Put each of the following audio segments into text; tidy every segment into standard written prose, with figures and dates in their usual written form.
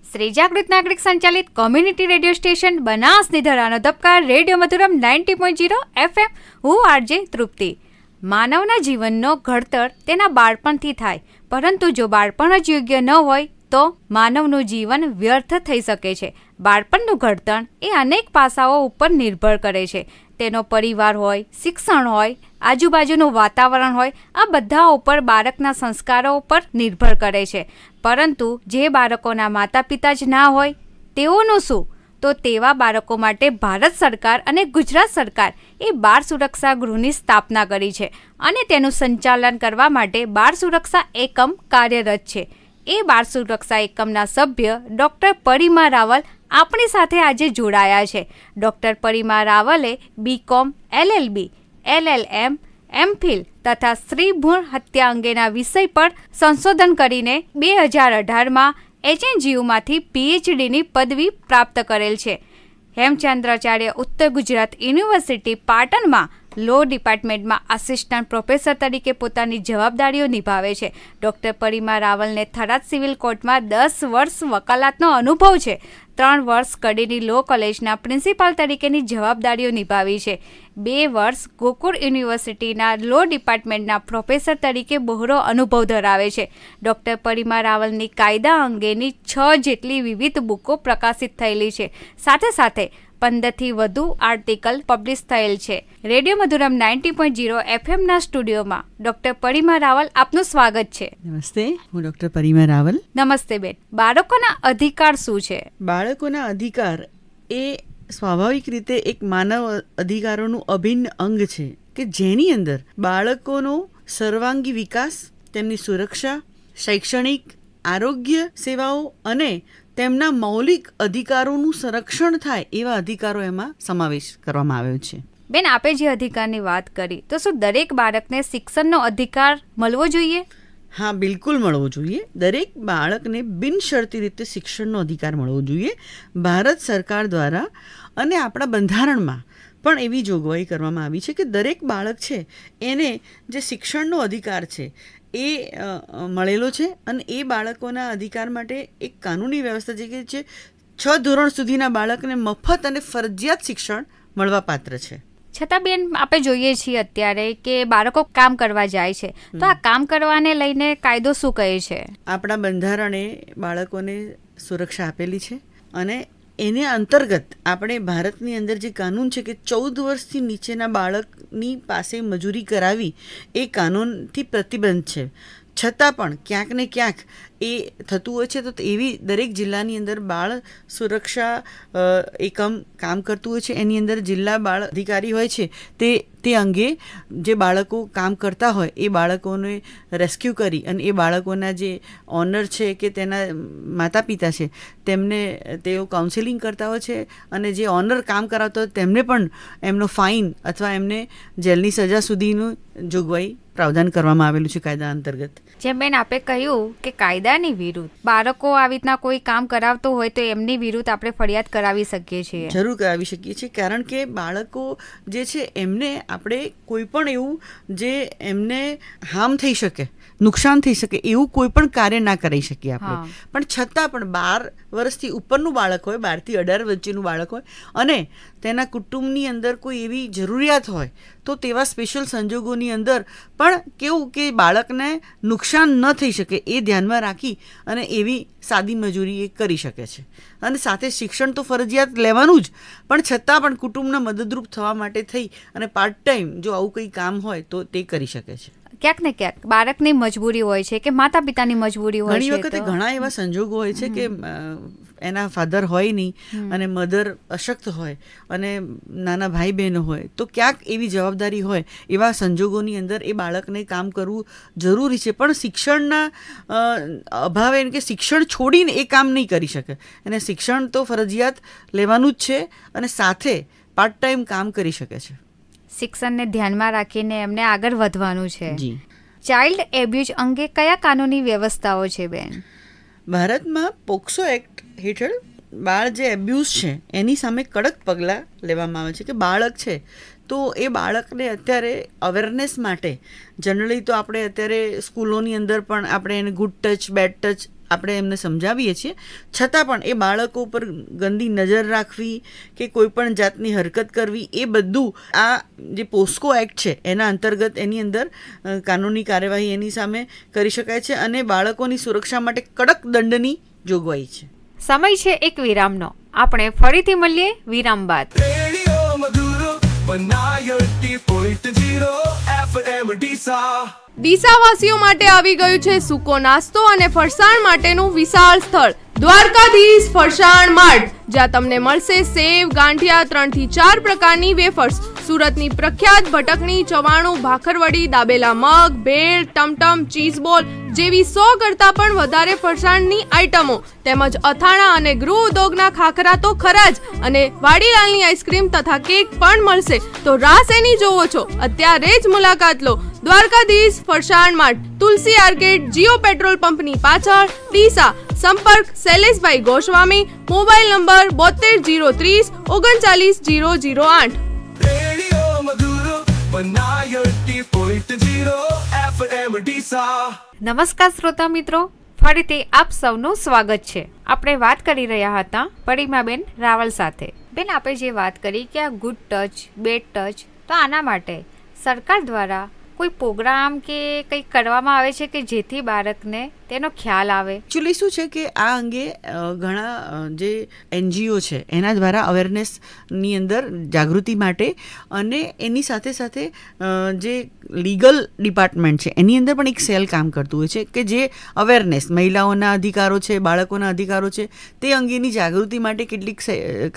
શ્રી જાગૃત નાગરિક સંચાલિત કોમ્યુનિટી રેડિયો સ્ટેશન બનાસની ધરાનો ધબકાર રેડિયો મધુરમ 90.0 FM. હું આરજે તૃપ્તિ. માનવના જીવનનો ઘડતર તેના બાળપણથી થાય, પરંતુ જો બાળપણ જ યોગ્ય ન હોય તો માનવનું જીવન વ્યર્થ થઈ શકે છે. બાળપણનું ઘડતર એ અનેક પાસાઓ ઉપર નિર્ભર કરે છે. તેનો પરિવાર હોય, શિક્ષણ હોય, આજુબાજુનું વાતાવરણ હોય, આ બધા ઉપર બાળકના સંસ્કારો ઉપર નિર્ભર કરે છે. પરંતુ જે બાળકોના માતા પિતા જ ના હોય તેઓનું શું? તો તેવા બાળકો માટે ભારત સરકાર અને ગુજરાત સરકાર એ બાળ સુરક્ષા ગૃહની સ્થાપના કરી છે અને તેનું સંચાલન કરવા માટે બાળ સુરક્ષા એકમ કાર્યરત છે. એ બાળ સુરક્ષા એકમના સભ્ય ડૉક્ટર પરિમા રાવલ આપણી સાથે આજે જોડાયા છે. ડૉક્ટર પરિમા રાવલે BCom, LLB, LLM, MPhil તથા સ્ત્રી ભ્રૂણ હત્યા અંગેના વિષય પર સંશોધન કરીને 2018માં HNGUમાંથી PhDની પદવી પ્રાપ્ત કરેલ છે. હેમચંદ્રાચાર્ય ઉત્તર ગુજરાત યુનિવર્સિટી પાટણમાં લો ડિપાર્ટમેન્ટમાં આસિસ્ટન્ટ પ્રોફેસર તરીકે પોતાની જવાબદારીઓ નિભાવે છે. ડૉક્ટર પરિમા રાવલને થરાદ સિવિલ કોર્ટમાં 10 વર્ષ વકાલતનો અનુભવ છે. 3 વર્ષ કડીની લો કોલેજના પ્રિન્સિપાલ તરીકેની જવાબદારીઓ નિભાવી છે. 2 વર્ષ ગોકુળ યુનિવર્સિટીના લો ડિપાર્ટમેન્ટના પ્રોફેસર તરીકે બહોળો અનુભવ ધરાવે છે. ડૉક્ટર પરિમા રાવલની કાયદા અંગેની 6 જેટલી વિવિધ બુકો પ્રકાશિત થયેલી છે. સાથે સાથે 15થી વધુ આર્ટિકલ પબ્લિશ થયેલ છે. રેડિયો મધુરમ 90.0 FMના સ્ટુડિયોમાં ડૉક્ટર પરિમા રાવલ, આપનું સ્વાગત છે. નમસ્તે, હું ડૉક્ટર પરિમા રાવલ. નમસ્તે બેન. બાળકોના અધિકાર શું છે? બાળકોના અધિકાર એ સ્વાભાવિક રીતે એક માનવ અધિકારોનું અભિન્ન અંગ છે કે જેની અંદર બાળકોનો સર્વાંગી વિકાસ, તેમની સુરક્ષા, શૈક્ષણિક, આરોગ્ય સેવાઓ અને તેમના મૌલિક અધિકારોનું સંરક્ષણ થાય એવા અધિકારો એમાં સમાવેશ કરવામાં આવ્યો છે. બેન, આપે જે અધિકારની વાત કરી, તો શું દરેક બાળકને શિક્ષણનો અધિકાર મળવો જોઈએ? હા, બિલકુલ મળવો જોઈએ. દરેક બાળકને બિનશરતી રીતે શિક્ષણનો અધિકાર મળવો જોઈએ. ભારત સરકાર દ્વારા અને આપણા બંધારણમાં પણ એવી જોગવાઈ કરવામાં આવી છે કે દરેક બાળક છે એને જે શિક્ષણનો અધિકાર છે એ મળેલો છે અને એ બાળકોના અધિકાર માટે એક કાનૂની વ્યવસ્થા છે કે 6 ધોરણ સુધીના બાળકને મફત અને ફરજિયાત શિક્ષણ મળવા પાત્ર છે. છતાં બેન, આપણે જોઈએ છીએ અત્યારે કે બાળકો કામ કરવા જાય છે, તો આ કામ કરવાને લઈને કાયદો શું કહે છે? આપણા બંધારણે બાળકોને સુરક્ષા આપેલી છે અને એને અંતર્ગત આપણે ભારતની અંદર જે કાનૂન છે કે 14 વર્ષથી નીચેના બાળકની પાસે મજૂરી કરાવી એ કાનૂનથી પ્રતિબંધ છે. છતાં પણ ક્યાંક ને ક્યાંક એ થતું હોય છે. તો એવી દરેક જિલ્લાની અંદર બાળ સુરક્ષા એકમ કામ કરતું હોય છે. એની અંદર જિલ્લા બાળ અધિકારી હોય છે તે અંગે જે બાળકો કામ કરતા હોય એ બાળકોને રેસ્ક્યુ કરી અને એ બાળકોના જે ઓનર છે કે તેના માતા પિતા છે તેમને તેઓ કાઉન્સેલિંગ કરતા હોય છે અને જે ઓનર કામ કરાવતા હોય તેમને પણ એમનો ફાઇન અથવા એમને જેલની સજા સુધીનું જોગવાઈ પ્રાવધાન કરવામાં આવેલું છે કાયદા અંતર્ગત. જેમ બેન આપે કહ્યું કે કાયદાની વિરુદ્ધ બાળકો આવી રીતના કોઈ કામ કરાવતો હોય તો એમની વિરુદ્ધ આપણે ફરિયાદ કરાવી શકીએ છીએ. જરૂર કરાવી શકીએ છીએ, કારણ કે બાળકો જે છે એમને આપણે કોઈ પણ એવું જે એમને હાર્મ થઈ શકે, નુકસાન થઈ શકે એવું કોઈ પણ કાર્ય ના કરી શકીએ આપણે. પણ છતાં પણ 12 વર્ષથી ઉપરનું બાળક હોય, 12 થી 18 વચ્ચેનું બાળક હોય અને તેના કુટુંબની અંદર કોઈ એવી જરૂરિયાત હોય તો તેવા સ્પેશિયલ સંજોગોની અંદર પણ કેવું કે બાળકને નુકસાન ન થઈ શકે એ ધ્યાનમાં રાખી અને એવી સાદી મજૂરી એ કરી શકે છે. અને સાથે શિક્ષણ તો ફરજિયાત લેવાનું જ, પણ છતાં પણ કુટુંબને મદદરૂપ થવા માટે થઈ અને પાર્ટ ટાઈમ જો આવું કંઈ કામ હોય તો તે કરી શકે છે. ક્યાંક ને ક્યાંક બાળકની મજબૂરી હોય છે કે માતા પિતાની મજબૂરી હોય છે. ઘણી વખતે ઘણા એવા સંજોગો હોય છે કે એના ફાધર હોય નહીં અને મધર અશક્ત હોય અને નાના ભાઈ બહેનો હોય, તો ક્યાંક એવી જવાબદારી હોય, એવા સંજોગોની અંદર એ બાળકને કામ કરવું જરૂરી છે. પણ શિક્ષણના અભાવે કે શિક્ષણ છોડીને એ કામ નહીં કરી શકે. અને શિક્ષણ તો ફરજિયાત લેવાનું જ છે અને સાથે પાર્ટ ટાઈમ કામ કરી શકે છે. શિક્ષણને ધ્યાનમાં રાખીને એમને આગળ વધવાનું છે. ચાઇલ્ડ એબ્યુઝ અંગે કયા કાનૂની વ્યવસ્થાઓ છે બેન? ભારતમાં પોક્સો એક્ટ હેઠળ બાળ જે એબ્યુઝ છે એની સામે કડક પગલાં લેવામાં આવે છે. કે બાળક છે તો એ બાળકને અત્યારે અવેરનેસ માટે જનરલી તો આપણે અત્યારે સ્કૂલોની અંદર પણ આપણે એને ગુડ ટચ, બેડ ટચ આપણે એમને સમજાવીએ છીએ, છતાં પણ એ બાળકો પર ગંદી નજર રાખવી કે કોઈ પણ જાતની હરકત કરવી, એ બધું આ જે પોસ્કો એક્ટ છે એના અંતર્ગત એની અંદર કાનૂની કાર્યવાહી એની સામે કરી શકાય છે અને બાળકોની સુરક્ષા માટે કડક દંડની જોગવાઈ છે. સમય છે એક વિરામનો. આપણે ફરીથી મળીએ વિરામ બાદ. ડીસાવાસીઓ માટે આવી ગયું છે સૂકો નાસ્તો અને ફરસાણ માટેનું વિશાળ સ્થળ દ્વારકાધીશ ફરસાણ માર્ટ, જ્યાં તમને મળશે સેવ, ગાંઠિયા, 3 થી 4 પ્રકારની વેફર્સ, સુરતની પ્રખ્યાત ભટકણી, ચવાણું, ભાખરવડી, દાબેલા મગ, ભેળ, ટમટમ, ચીઝ બોલ જેવી 100 કરતાં પણ વધારે ફરસાણની આઇટમો, તેમજ અથાણા અને ગૃહ ઉદ્યોગના ખાખરા તો ખરા જ, અને વાડીલાલની આઈસ્ક્રીમ તથા કેક પણ મળશે. તો રાહ શેની જોવો છો? અત્યારે જ મુલાકાત લો. દ્વારકાધીશ ફરસાણ માર્ટ, તુલસી આર્કેડ, જીઓ પેટ્રોલ પંપની પાછળ, ડીસા. સંપર્ક શૈલેષભાઈ ગોસ્વામી, મોબાઈલ નંબર 72 030 39 008. નમસ્કાર શ્રોતા મિત્રો, ફરીથી આપ સૌનું સ્વાગત છે. આપણે વાત કરી રહ્યા હતા પરિમાબેન રાવલ સાથે. બેન, આપણે જે વાત કરી કે આ ગુડ ટચ, બેડ ટચ, તો આના માટે સરકાર દ્વારા કોઈ પ્રોગ્રામ કે કંઈક કરવામાં આવે છે કે જેથી બાળકને તેનો ખ્યાલ આવે? એકચ્યુઅલી શું છે કે આ અંગે ઘણા જે NGO છે એના દ્વારા અવેરનેસની અંદર જાગૃતિ માટે અને એની સાથે સાથે જે લીગલ ડિપાર્ટમેન્ટ છે એની અંદર પણ એક સેલ કામ કરતું હોય છે કે જે અવેરનેસ, મહિલાઓના અધિકારો છે, બાળકોના અધિકારો છે, તે અંગેની જાગૃતિ માટે કેટલીક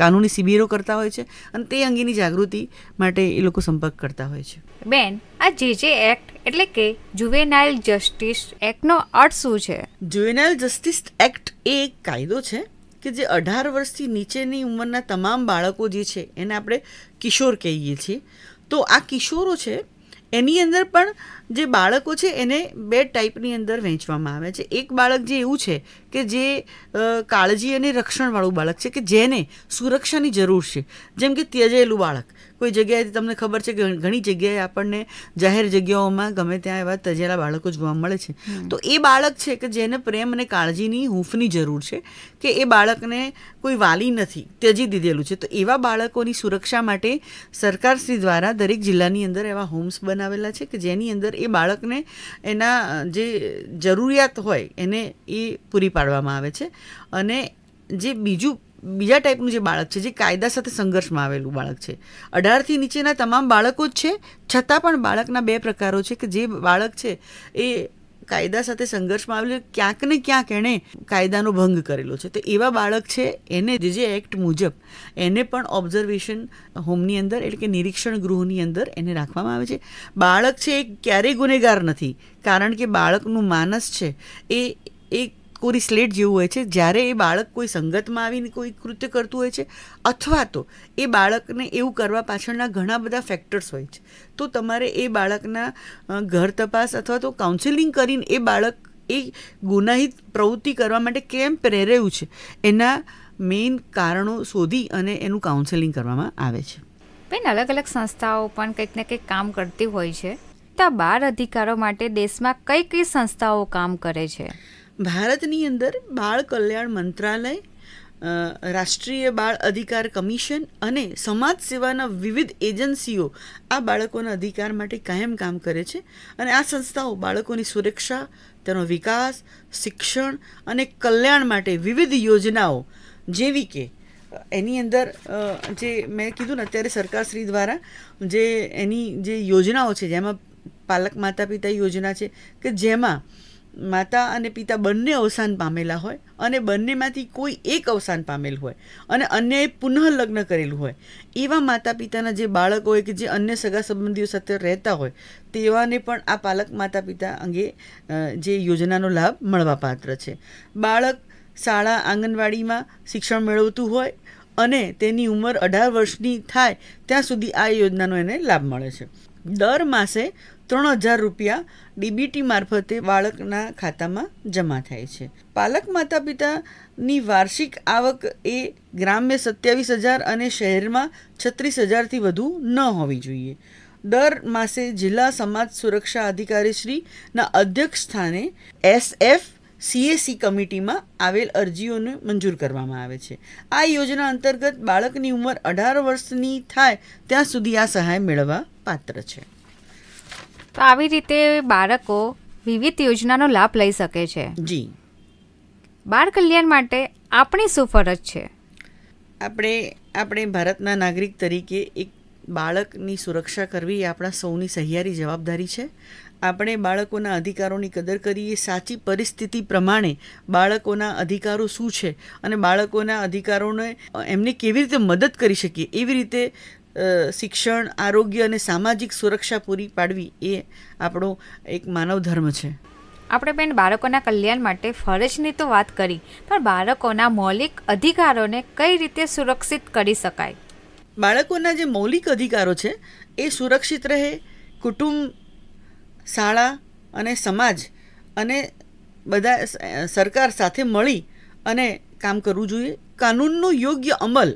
કાનૂની શિબિરો કરતા હોય છે અને તે અંગેની જાગૃતિ માટે એ લોકો સંપર્ક કરતા હોય છે. બેન, આ જે એક્ટ એટલે કે જુવેનાઇલ જસ્ટિસ એક્ટનો અર્થ શું છે? જુવેનાઇલ જસ્ટિસ એક્ટ એ એક કાયદો છે કે જે 18 વર્ષથી નીચેની ઉંમરના તમામ બાળકો જે છે એને આપણે કિશોર કહીએ છીએ. તો આ કિશોરો છે એની અંદર પણ જે બાળકો છે એને 2 ટાઈપની અંદર વહેંચવામાં આવે છે. એક બાળક જે એવું છે કે જે કાળજી અને રક્ષણવાળું બાળક છે કે જેને સુરક્ષાની જરૂર છે, જેમ કે ત્યજેલું બાળક. કોઈ જગ્યાએથી તમને ખબર છે કે ઘણી જગ્યાએ આપણને જાહેર જગ્યાઓમાં ગમે ત્યાં એવા તજેલા બાળકો જોવા મળે છે. તો એ બાળક છે કે જેને પ્રેમ અને કાળજીની હૂંફની જરૂર છે, કે એ બાળકને કોઈ વાલી નથી, ત્યજી દીધેલું છે. તો એવા બાળકોની સુરક્ષા માટે સરકારશ્રી દ્વારા દરેક જિલ્લાની અંદર એવા હોમ્સ બનાવેલા છે કે જેની અંદર એ બાળકને એના જે જરૂરિયાત હોય એને એ પૂરી પાડવામાં આવે છે. અને જે બીજા ટાઈપનું જે બાળક છે જે કાયદા સાથે સંઘર્ષમાં આવેલું બાળક છે, 18થી નીચેના તમામ બાળકો જ છે, છતાં પણ બાળકના 2 પ્રકારો છે કે જે બાળક છે એ કાયદા સાથે સંઘર્ષમાં આવેલું, ક્યાંક ને ક્યાંક એણે કાયદાનો ભંગ કરેલો છે. તો એવા બાળક છે એને જે એક્ટ મુજબ એને પણ ઓબ્ઝર્વેશન હોમની અંદર એટલે કે નિરીક્ષણ ગૃહની અંદર એને રાખવામાં આવે છે. બાળક છે એ ક્યારેય ગુનેગાર નથી, કારણ કે બાળકનું માનસ છે એ કોરી સ્લેટ જેવું હોય છે. જ્યારે એ બાળક કોઈ સંગતમાં આવીને કોઈ કૃત્ય કરતું હોય છે અથવા તો એ બાળકને એવું કરવા પાછળના ઘણા બધા ફેક્ટર્સ હોય છે, તો તમારે એ બાળકના ઘર તપાસ અથવા તો કાઉન્સેલિંગ કરીને એ બાળક એ ગુનાહિત પ્રવૃત્તિ કરવા માટે કેમ પ્રેરાયું છે એના મેઇન કારણો શોધી અને એનું કાઉન્સેલિંગ કરવામાં આવે છે. બેન, અલગ અલગ સંસ્થાઓ પણ કંઈક ને કંઈક કામ કરતી હોય છે. તો આ બાળ અધિકારો માટે દેશમાં કઈ સંસ્થાઓ કામ કરે છે? ભારતની અંદર બાળ કલ્યાણ મંત્રાલય, રાષ્ટ્રીય બાળ અધિકાર કમિશન અને સમાજ સેવાના વિવિધ એજન્સીઓ આ બાળકોના અધિકાર માટે કાયમ કામ કરે છે. અને આ સંસ્થાઓ બાળકોની સુરક્ષા, તેનો વિકાસ, શિક્ષણ અને કલ્યાણ માટે વિવિધ યોજનાઓ, જેવી કે એની અંદર જે મેં કીધું ને અત્યારે સરકારશ્રી દ્વારા જે એની જે યોજનાઓ છે, જેમાં પાલક માતા પિતા યોજના છે કે જેમાં માતા અને પિતા બંને અવસાન પામેલા હોય અને બંનેમાંથી કોઈ એક અવસાન પામેલ હોય અને અન્યએ પુનઃ લગ્ન કરેલું હોય, એવા માતા પિતાના જે બાળકો હોય કે જે અન્ય સગા સંબંધીઓ સાથે રહેતા હોય, તેવાને પણ આ પાલક માતા પિતા અંગે જે યોજનાનો લાભ મળવાપાત્ર છે. બાળક શાળા આંગણવાડીમાં શિક્ષણ મેળવતું હોય અને તેની ઉંમર 18 વર્ષની થાય ત્યાં સુધી આ યોજનાનો એને લાભ મળે છે. દર માસે 3000 રૂપિયા DBT મારફતે બાળકના ખાતામાં જમા થાય છે. પાલક માતા પિતાની વાર્ષિક આવક એ ગ્રામ્ય 27,000 અને શહેરમાં 36,000થી વધુ ન હોવી જોઈએ. દર માસે જિલ્લા સમાજ સુરક્ષા અધિકારીશ્રીના અધ્યક્ષ સ્થાને SF CAC કમિટીમાં આવેલ અરજીઓને મંજૂર કરવામાં આવે છે. આ યોજના અંતર્ગત બાળકની ઉંમર 18 વર્ષની થાય ત્યાં સુધી આ સહાય મેળવવા પાત્ર છે. તો આવી રીતે બાળકો વિવિધ યોજનાનો લાભ લઈ શકે છે. જી. બાળ કલ્યાણ માટે આપણી શું ફરજ છે? આપણે ભારતના નાગરિક તરીકે એક બાળકની સુરક્ષા કરવી એ આપણા સૌની સહિયારી જવાબદારી છે. આપણે બાળકોના અધિકારોની કદર કરીએ, સાચી પરિસ્થિતિ પ્રમાણે બાળકોના અધિકારો શું છે અને બાળકોના અધિકારોને એમને કેવી રીતે મદદ કરી શકીએ એવી રીતે શિક્ષણ, આરોગ્ય અને સામાજિક સુરક્ષા પૂરી પાડવી એ આપણો એક માનવ ધર્મ છે. આપણે બેન બાળકોના કલ્યાણ માટે ફરજની તો વાત કરી, પણ બાળકોના મૌલિક અધિકારોને કઈ રીતે સુરક્ષિત કરી શકાય? બાળકોના જે મૌલિક અધિકારો છે એ સુરક્ષિત રહે, કુટુંબ, શાળા અને સમાજ અને બધા સરકાર સાથે મળી અને કામ કરવું જોઈએ. કાનૂનનો યોગ્ય અમલ,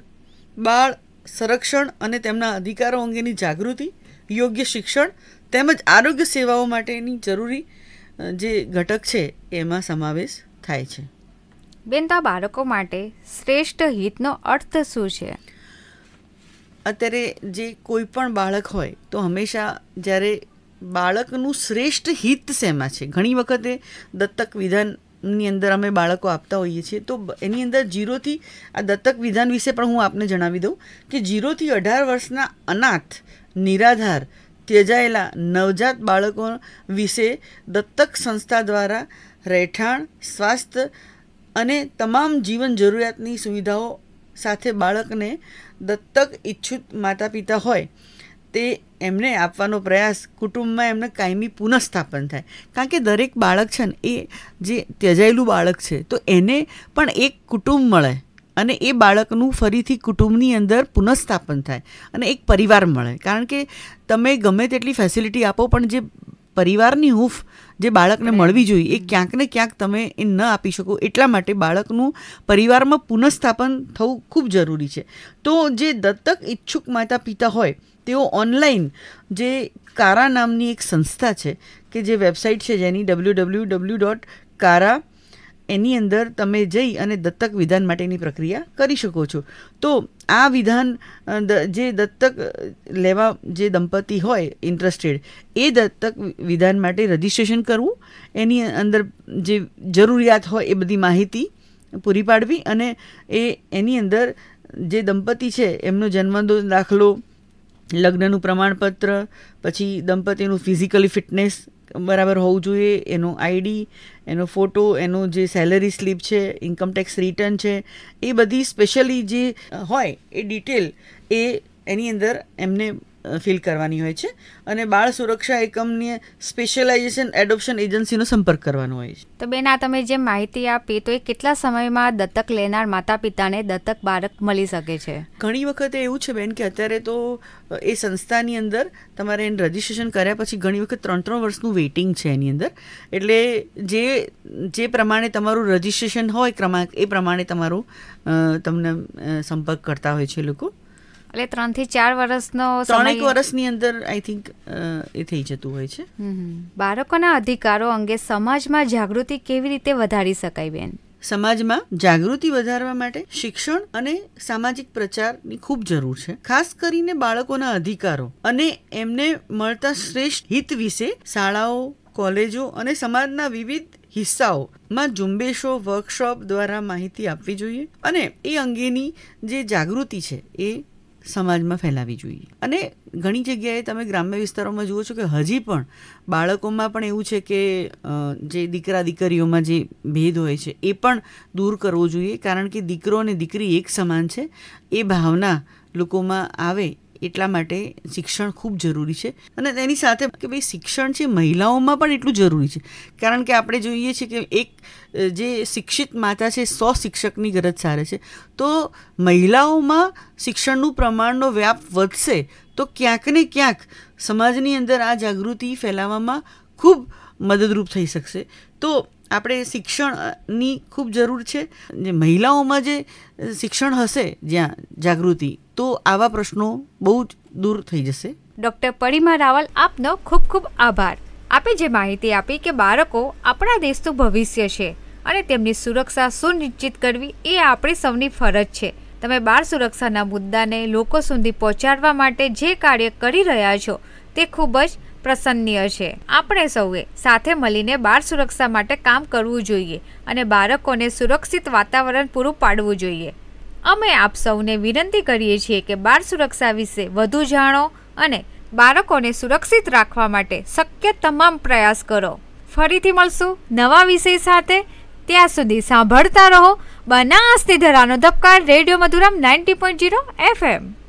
બાળ સંરક્ષણ અને તેમના અધિકારો અંગેની જાગૃતિ, યોગ્ય શિક્ષણ તેમજ આરોગ્ય સેવાઓ માટેની જરૂરી જે ઘટક છે એમાં સમાવેશ થાય છે. બેન, તો બાળકો માટે શ્રેષ્ઠ હિતનો અર્થ શું છે? અત્યારે જે કોઈ પણ બાળક હોય તો હંમેશા જ્યારે બાળકનું શ્રેષ્ઠ હિત શેમાં છે, ઘણી વખતે દત્તક વિધાનની અંદર અમે બાળકો આપતા હોઈએ છીએ તો એની અંદર 0થી આ દત્તક વિધાન વિશે પણ હું આપને જણાવી દઉં કે 0 થી 18 વર્ષના અનાથ, નિરાધાર, ત્યજાયેલા નવજાત બાળકો વિશે દત્તક સંસ્થા દ્વારા રહેઠાણ, સ્વાસ્થ્ય અને તમામ જીવન જરૂરિયાતની સુવિધાઓ સાથે બાળકને દત્તક ઈચ્છુક માતા પિતા હોય તે એમને આપવાનો પ્રયાસ, કુટુંબમાં એમને કાયમી પુનઃસ્થાપન થાય. કારણ કે દરેક બાળક છે ને એ જે ત્યજાયેલું બાળક છે તો એને પણ એક કુટુંબ મળે અને એ બાળકનું ફરીથી કુટુંબની અંદર પુનઃસ્થાપન થાય અને એક પરિવાર મળે. કારણ કે તમે ગમે તેટલી ફેસિલિટી આપો પણ જે પરિવારની હૂંફ જે બાળકને મળવી જોઈએ એ ક્યાંક ને ક્યાંક તમે એ ન આપી શકો. એટલા માટે બાળકનું પરિવારમાં પુનઃસ્થાપન થવું ખૂબ જરૂરી છે. તો જે દત્તક ઈચ્છુક માતા પિતા હોય તેઓ ઓનલાઈન જે કારા નામની એક સંસ્થા છે કે જે વેબસાઇટ છે જેની www.kara એની અંદર તમે જઈ અને દત્તક વિધાન માટેની પ્રક્રિયા કરી શકો છો. તો આ વિધાન જે દત્તક લેવા જે દંપતી હોય ઇન્ટરેસ્ટેડ એ દત્તક વિધાન માટે રજિસ્ટ્રેશન કરવું, એની અંદર જે જરૂરિયાત હોય એ બધી માહિતી પૂરી પાડવી અને એની અંદર જે દંપતી છે એમનો જન્મ દાખલો, લગ્નનું પ્રમાણપત્ર, પછી દંપતીનું ફિઝિકલી ફિટનેસ બરાબર હોવું જોઈએ, એનો આઈડી, એનો ફોટો, એનો જે સેલરી સ્લીપ છે, ઇન્કમટેક્સ રિટર્ન છે, એ બધી સ્પેશિયલી જે હોય એ ડિટેલ એની અંદર એમને ફિલ કરવાની હોય છે અને બાળ સુરક્ષા એકમની સ્પેશિયલાઇઝેશન એડોપ્શન એજન્સીનો સંપર્ક કરવાનો હોય છે. તો બેન, આ તમે જે માહિતી આપી તો એ કેટલા સમયમાં દત્તક લેનાર માતા પિતાને દત્તક બાળક મળી શકે છે? ઘણી વખતે એવું છે બેન કે અત્યારે તો એ સંસ્થાની અંદર તમારે એને રજિસ્ટ્રેશન કર્યા પછી ઘણી વખત 3 વર્ષનું વેઇટિંગ છે એની અંદર. એટલે જે પ્રમાણે તમારું રજિસ્ટ્રેશન હોય ક્રમાંક એ પ્રમાણે તમારું તમને સંપર્ક કરતા હોય છે લોકો. એટલે 3 થી 4 વર્ષનો 3 વર્ષની અંદર આઈ થિંક એ થઈ જતું હોય છે. બાળકોના અધિકારો અંગે સમાજમાં જાગૃતિ કેવી રીતે વધારી શકાય બેન? સમાજમાં જાગૃતિ વધારવા માટે શિક્ષણ અને સામાજિક પ્રચારની ખૂબ જરૂર છે. ખાસ કરીને બાળકોના અધિકારો અને એમને મળતા શ્રેષ્ઠ હિત વિશે શાળાઓ, કોલેજો અને સમાજના વિવિધ હિસ્સાઓમાં ઝુંબેશો, વર્કશોપ દ્વારા માહિતી આપવી જોઈએ અને એ અંગેની જે જાગૃતિ છે એ સમાજમાં ફેલાવી જોઈએ. અને ઘણી જગ્યાએ તમે ગ્રામ્ય વિસ્તારોમાં જુઓ છો કે હજી પણ બાળકોમાં પણ એવું છે કે જે દીકરા દીકરીઓમાં જે ભેદ હોય છે એ પણ દૂર કરવો જોઈએ. કારણ કે દીકરો અને દીકરી એક સમાન છે એ ભાવના લોકોમાં આવે એટલા માટે શિક્ષણ ખૂબ જરૂરી છે. અને તેની સાથે કે ભાઈ શિક્ષણ છે મહિલાઓમાં પણ એટલું જરૂરી છે. કારણ કે આપણે જોઈએ છીએ કે એક જે શિક્ષિત માતા છે 100 શિક્ષકની ગરજ સારે છે. તો મહિલાઓમાં શિક્ષણનું પ્રમાણનો વ્યાપ વધશે તો ક્યાંક ને ક્યાંક સમાજની અંદર આ જાગૃતિ ફેલાવવામાં ખૂબ મદદરૂપ થઈ શકશે. તો આપણે શિક્ષણની ખૂબ જરૂર છે. જે મહિલાઓમાં જે શિક્ષણ હશે જ્યાં જાગૃતિ, તો આવા પ્રશ્નો બહુ જ દૂર થઈ જશે. ડૉક્ટર પરિમા રાવલ, આપનો ખૂબ ખૂબ આભાર. આપે જે માહિતી આપી કે બાળકો આપણા દેશનું ભવિષ્ય છે અને તેમની સુરક્ષા સુનિશ્ચિત કરવી એ આપણી સૌની ફરજ છે. તમે બાળ સુરક્ષાના મુદ્દાને લોકો સુધી પહોંચાડવા માટે જે કાર્ય કરી રહ્યા છો તે ખૂબ જ પ્રશંસનીય છે. આપણે સૌએ સાથે મળીને બાળ સુરક્ષા માટે કામ કરવું જોઈએ અને બાળકોને સુરક્ષિત વાતાવરણ પૂરું પાડવું જોઈએ. અમે આપ સૌને વિનંતી કરીએ છીએ કે બાળ સુરક્ષા વિશે વધુ જાણો અને બાળકોને સુરક્ષિત રાખવા માટે શક્ય તમામ પ્રયાસ કરો. ફરીથી મળશું નવા વિષય સાથે. ત્યાં સુધી સાંભળતા રહો બનાસની ધરાનો ધબકાર રેડિયો મધુરમ 90.0 FM.